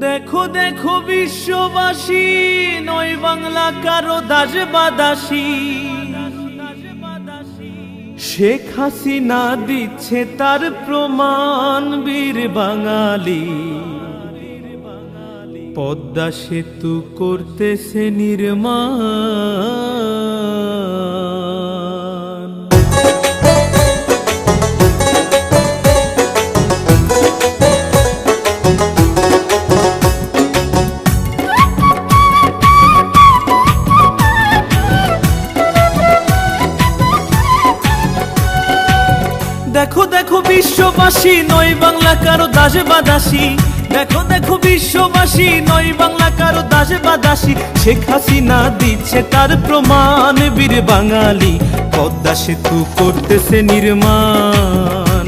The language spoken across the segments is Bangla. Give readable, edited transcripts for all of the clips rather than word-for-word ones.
দেখো দেখো বিশ্ববাসী, নয় বাংলা কারো দাস বা দাসী। শেখ হাসিনা দিচ্ছে তার প্রমাণ, বীর বাঙালি। পদ্মা সেতু করতেছে নির্মাণ। দেখো দেখো বিশ্ববাসী, নয় বাংলা কারো দাস বা দাসী। দেখো দেখো বিশ্ববাসী, নয় বাংলা কারো দাস বা দাসী। শেখ হাসিনা দিচ্ছে তার প্রমাণ, বীর বাঙালি। পদ্মা সেতু করতেছে নির্মাণ,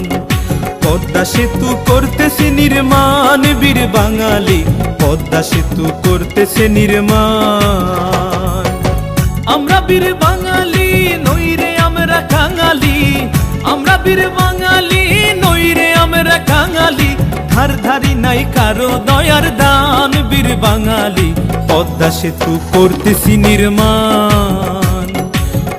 পদ্মা সেতু করতেছে নির্মাণ, বীর বাঙালি। পদ্মা সেতু করতেছে নির্মাণ। আমরা বীর বাঙালি, নইরে আমরা কাঙালি। আমরা বীর বাঙালি, নইরে আমরা কাঙালি। ধার ধারি নাই কারো দয়ার দান, বীর বাঙালি। পদ্মা সেতু করতেছি নির্মাণ,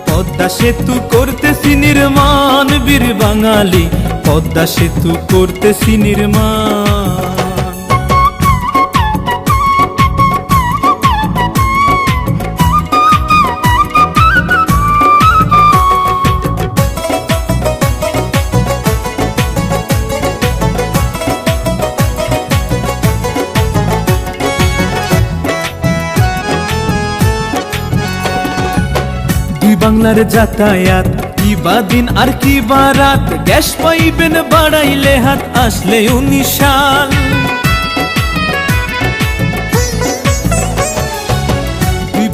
পদ্মা সেতু করতেছি নির্মাণ, বীর বাঙালি। পদ্মা সেতু করতেছি নির্মাণ। বাংলার যাতায়াত কি বা দিন আর কি বা রাত। গ্যাস পাইবেন বাড়াইলে হাত, আসলে 19 সাল।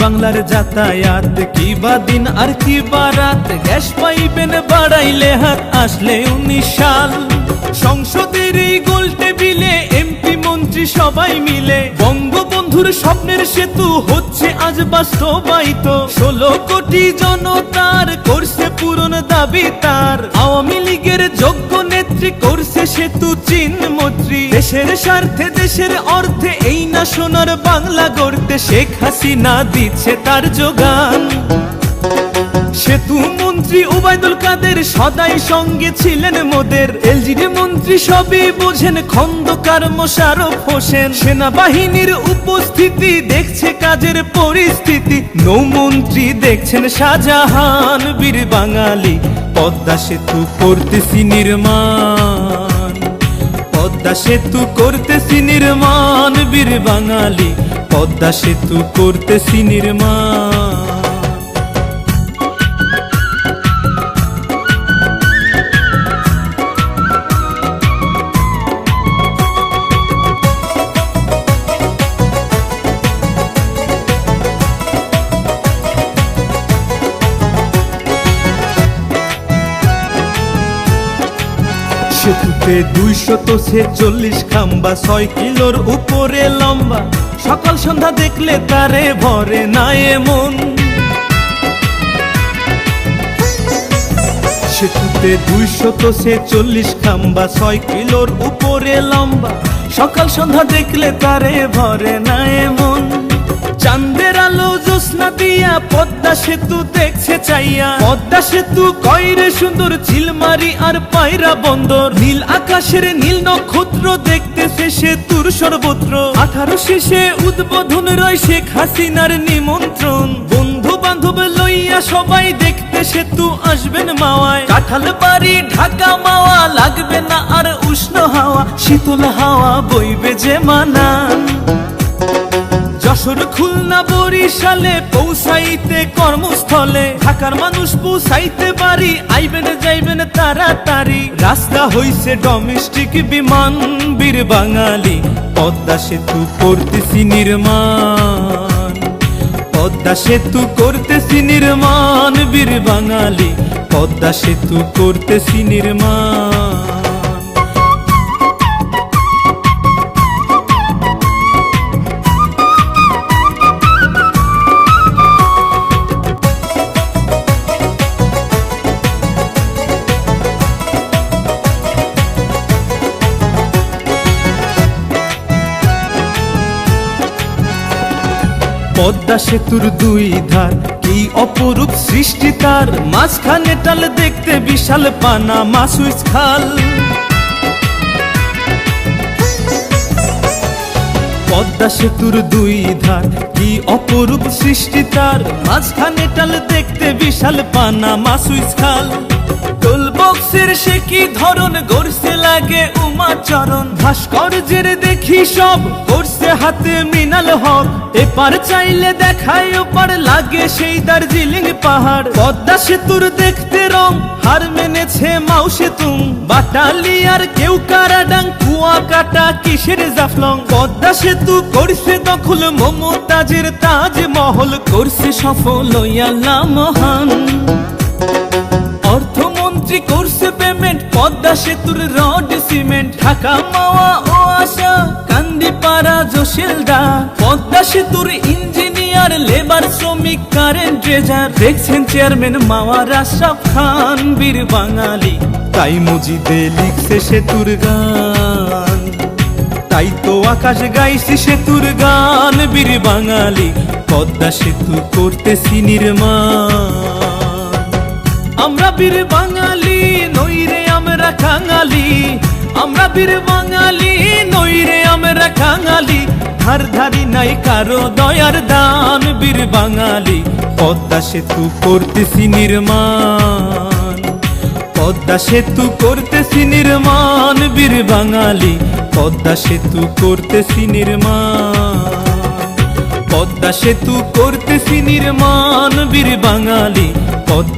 বাংলার যাতায়াত কি বা দিন আর কি বা রাত। গ্যাস পাইবেন বাড়াইলে হাত, আসলে 19 সাল। সংসদের এই গোল টেবিলে এমপি মন্ত্রী সবাই মিলে বঙ্গবন্ধুর স্বপ্নের সেতু হচ্ছে আজ বাস্তবায়িত। 16 কোটি জনতার করছে পূরণ দাবি তার। আওয়ামী লীগের যোগ্য নেত্রী করছে সেতু চিহ্নমন্ত্রী। দেশের স্বার্থে দেশের অর্থে এই না সোনার বাংলা গড়তে শেখ হাসিনা দিচ্ছে তার যোগান। সেতু মন্ত্রী ওবায়দুল কাদের সদাই সঙ্গে ছিলেন মোদের। এলজিডি মন্ত্রী সবই বোঝেন, খন্দকার মোশাররফ হোসেন। সেনাবাহিনীর উপস্থিতি দেখছে কাজের পরিস্থিতি। নৌমন্ত্রী দেখছেন শাহজাহান, বীর বাঙালি। পদ্মা সেতু করতেছি নির্মাণ, পদ্মা সেতু করতেছি নির্মাণ, বীর বাঙালি। পদ্মা সেতু করতেছি নির্মাণ। সেতুতে 246 খাম্বা, 6 কিলোর উপরে লম্বা। সকাল সন্ধ্যা দেখলে তারে ভরে না এমন। সেতুতে 246 খাম্বা, 6 কিলোর উপরে লম্বা। সকাল সন্ধ্যা দেখলে তারে ভরে না এমন। চাঁদের আলো জ্যোৎস্না দিয়া পদ্মা সেতু দেখছে চাইয়া। পদ্মা সেতু কয়রে সুন্দর, চিলমারি আর পায়রা বন্দর। নীল আকাশের নীল নক্ষত্র দেখতেছে সেতুর সর্বত্র। 18 শেষে উদ্বোধন রয় শেখ হাসিনার নিমন্ত্রণ। বন্ধু বান্ধব লইয়া সবাই দেখতে সেতু আসবেন মাওয়ায়। কাঁঠাল বাড়ি ঢাকা মাওয়া, লাগবে না আর উষ্ণ হাওয়া। শীতল হাওয়া বইবে যে মানান। যশোর খুলনা বরিশালে পৌঁছাইতে কর্মস্থলে। ঢাকার মানুষ পৌঁছাইতে বাড়ি, আইবেন যাইবেন তাড়াতাড়ি। রাস্তা হইছে ডোমেস্টিক বিমান, বীর বাঙালি। পদ্মা সেতু করতেছি নির্মাণ, পদ্মা সেতু করতেছি নির্মাণ, বীর বাঙালি। পদ্মা সেতু করতেছি নির্মাণ। পদ্মা সেতুর দুই ধার কি অপরূপ সৃষ্টি তার, মাঝখানে টাল দেখতে বিশাল পানামা সুইচ খাল। পদ্মা সেতুর দুই ধার কি অপরূপ সৃষ্টি তার, মাঝখানে টাল দেখতে বিশাল পানামা সুইচ খাল। টোল বক্সের সে কি ধরন গড়ছে লাগে উমাচরণ, ভাস্কর্যের দেখি সব করছে হাতে মৃণাল হক। এপার চাইলে দেখায় ওপার লাগে সেই দার্জিলিং পাহাড়। পদ্মা সেতুর দেখতে রং হার মেনেছে মাও সেতুং, বাটালিয়ার কেউ কারাডাং কুয়া কাটা কিসের জাফলং। পদ্মা সেতু করছে দখল মমতাজের তাজমহল, করছে সফল আল্লাহ মহান। অর্থমন্ত্রী করছে পেমেন্ট পদ্মা সেতুর রড সিমেন্ট, ঢাকা মাওয়া ও আশা কান্দিপাড়া জোশেলদা। পদ্মা সেতুর ইঞ্জিনিয়ার লেবার শ্রমিক কারেন্ট ট্রেজার, দেখছেন চেয়ারম্যান মাওয়ার আশরাফ খান বীর বাঙালি। তাই মজিদে লিখছে সেতুর গান, তাই তো আকাশ গাইছে সেতুর গান বীর বাঙালি। পদ্মা সেতু করতেছি নির্মাণ, আমরা বীর বাঙালি নইরে আমরা কাঙালি, আমরা বীর বাঙালি নইরে আমরা কাঙালি। ধার ধারি নাই কারো দয়ার দান বীর বাঙালি। পদ্মা সেতু করতেছি নির্মাণ, পদ্মা সেতু করতেছি নির্মাণ বীর বাঙালি। পদ্মা সেতু করতেছি নির্মাণ, পদ্মা সেতু করতেছি নির্মাণ বীর বাঙালি। পদ্মা